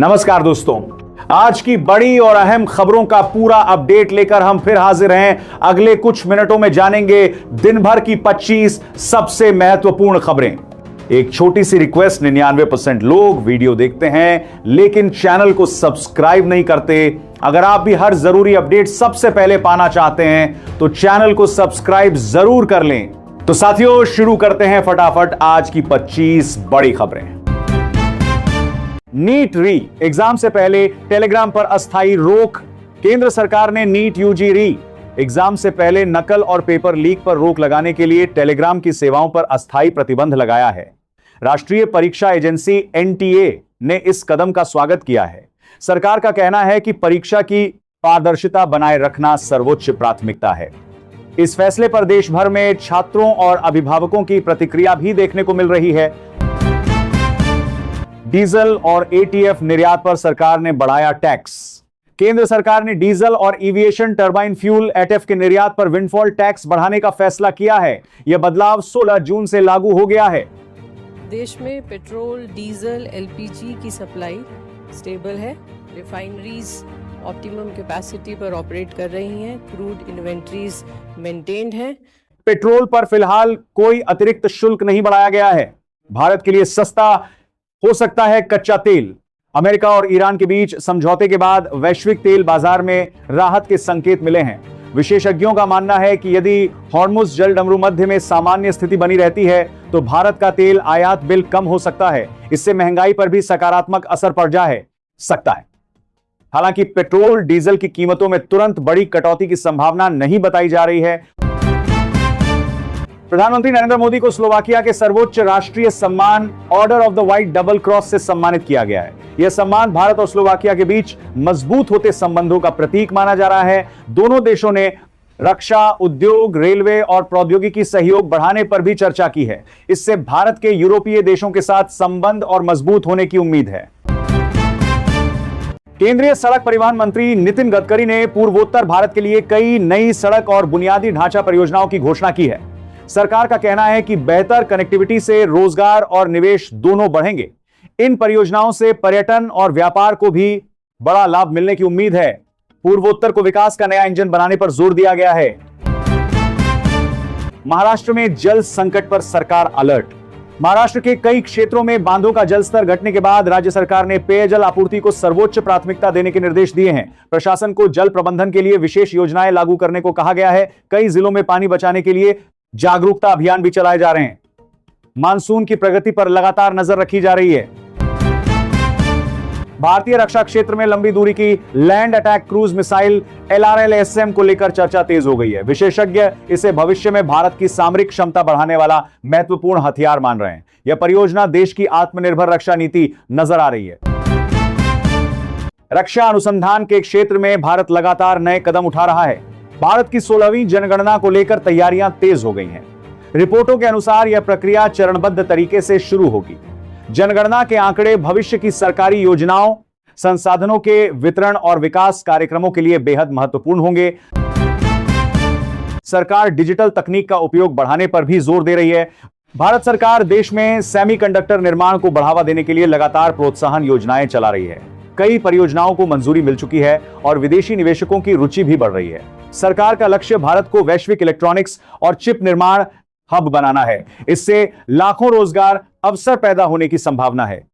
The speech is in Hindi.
नमस्कार दोस्तों, आज की बड़ी और अहम खबरों का पूरा अपडेट लेकर हम फिर हाजिर हैं। अगले कुछ मिनटों में जानेंगे दिन भर की 25 सबसे महत्वपूर्ण खबरें। एक छोटी सी रिक्वेस्ट, 99% लोग वीडियो देखते हैं लेकिन चैनल को सब्सक्राइब नहीं करते। अगर आप भी हर जरूरी अपडेट सबसे पहले पाना चाहते हैं तो चैनल को सब्सक्राइब जरूर कर लें। तो साथियों, शुरू करते हैं फटाफट आज की 25 बड़ी खबरें। नीट री एग्जाम से पहले टेलीग्राम पर अस्थायी रोक। केंद्र सरकार ने नीट यूजी री एग्जाम से पहले नकल और पेपर लीक पर रोक लगाने के लिए टेलीग्राम की सेवाओं पर अस्थायी प्रतिबंध लगाया है। राष्ट्रीय परीक्षा एजेंसी एनटीए ने इस कदम का स्वागत किया है। सरकार का कहना है कि परीक्षा की पारदर्शिता बनाए रखना सर्वोच्च प्राथमिकता है। इस फैसले पर देश भर में छात्रों और अभिभावकों की प्रतिक्रिया भी देखने को मिल रही है। डीजल और एटीएफ निर्यात पर सरकार ने बढ़ाया टैक्स। केंद्र सरकार ने डीजल और एविएशन टरबाइन फ्यूल एटीएफ के निर्यात पर विंडफॉल टैक्स बढ़ाने का फैसला किया है। यह बदलाव 16 जून से लागू हो गया है। देश में पेट्रोल, डीजल, एलपीजी की सप्लाई स्टेबल है। रिफाइनरीज ऑप्टिमम कैपेसिटी पर ऑपरेट कर रही हैं। क्रूड इन्वेंटरीज मेंटेन्ड हैं। पेट्रोल पर फिलहाल कोई अतिरिक्त शुल्क नहीं बढ़ाया गया है। भारत के लिए सस्ता हो सकता है कच्चा तेल। अमेरिका और ईरान के बीच समझौते के बाद वैश्विक तेल बाजार में राहत के संकेत मिले हैं। विशेषज्ञों का मानना है कि यदि हॉर्मुज जलडमरू मध्य में सामान्य स्थिति बनी रहती है तो भारत का तेल आयात बिल कम हो सकता है। इससे महंगाई पर भी सकारात्मक असर पड़ सकता है। हालांकि पेट्रोल डीजल की कीमतों में तुरंत बड़ी कटौती की संभावना नहीं बताई जा रही है। प्रधानमंत्री नरेंद्र मोदी को स्लोवाकिया के सर्वोच्च राष्ट्रीय सम्मान order of the white double cross से सम्मानित किया गया है। यह सम्मान भारत और स्लोवाकिया के बीच मजबूत होते संबंधों का प्रतीक माना जा रहा है। दोनों देशों ने रक्षा, उद्योग, रेलवे और प्रौद्योगिकी सहयोग बढ़ाने पर भी चर्चा की है। इससे भारत के यूरोपीय देशों के साथ संबंध और मजबूत होने की उम्मीद है। केंद्रीय सड़क परिवहन मंत्री नितिन गडकरी ने पूर्वोत्तर भारत के लिए कई नई सड़क और बुनियादी ढांचा परियोजनाओं की घोषणा की है। सरकार का कहना है कि बेहतर कनेक्टिविटी से रोजगार और निवेश दोनों बढ़ेंगे। इन परियोजनाओं से पर्यटन और व्यापार को भी बड़ा लाभ मिलने की उम्मीद है। पूर्वोत्तर को विकास का नया इंजन बनाने पर जोर दिया गया है। महाराष्ट्र में जल संकट पर सरकार अलर्ट। महाराष्ट्र के कई क्षेत्रों में बांधों का जलस्तर घटने के बाद राज्य सरकार ने पेयजल आपूर्ति को सर्वोच्च प्राथमिकता देने के निर्देश दिए हैं। प्रशासन को जल प्रबंधन के लिए विशेष योजनाएं लागू करने को कहा गया है। कई जिलों में पानी बचाने के लिए जागरूकता अभियान भी चलाए जा रहे हैं। मानसून की प्रगति पर लगातार नजर रखी जा रही है। भारतीय रक्षा क्षेत्र में लंबी दूरी की land attack cruise missile LRLSM को लेकर चर्चा तेज हो गई है। विशेषज्ञ इसे भविष्य में भारत की सामरिक क्षमता बढ़ाने वाला महत्वपूर्ण हथियार मान रहे हैं। यह परियोजना देश की आत्मनिर्भर रक्षा नीति नजर आ रही है। रक्षा अनुसंधान के क्षेत्र में भारत लगातार नए कदम उठा रहा है। भारत की 16वीं जनगणना को लेकर तैयारियां तेज हो गई हैं। रिपोर्टों के अनुसार यह प्रक्रिया चरणबद्ध तरीके से शुरू होगी। जनगणना के आंकड़े भविष्य की सरकारी योजनाओं, संसाधनों के वितरण और विकास कार्यक्रमों के लिए बेहद महत्वपूर्ण होंगे। सरकार डिजिटल तकनीक का उपयोग बढ़ाने पर भी जोर दे रही है। भारत सरकार देश में सेमीकंडक्टर निर्माण को बढ़ावा देने के लिए लगातार प्रोत्साहन योजनाएं चला रही है। कई परियोजनाओं को मंजूरी मिल चुकी है और विदेशी निवेशकों की रुचि भी बढ़ रही है। सरकार का लक्ष्य भारत को वैश्विक इलेक्ट्रॉनिक्स और चिप निर्माण हब बनाना है। इससे लाखों रोजगार अवसर पैदा होने की संभावना है।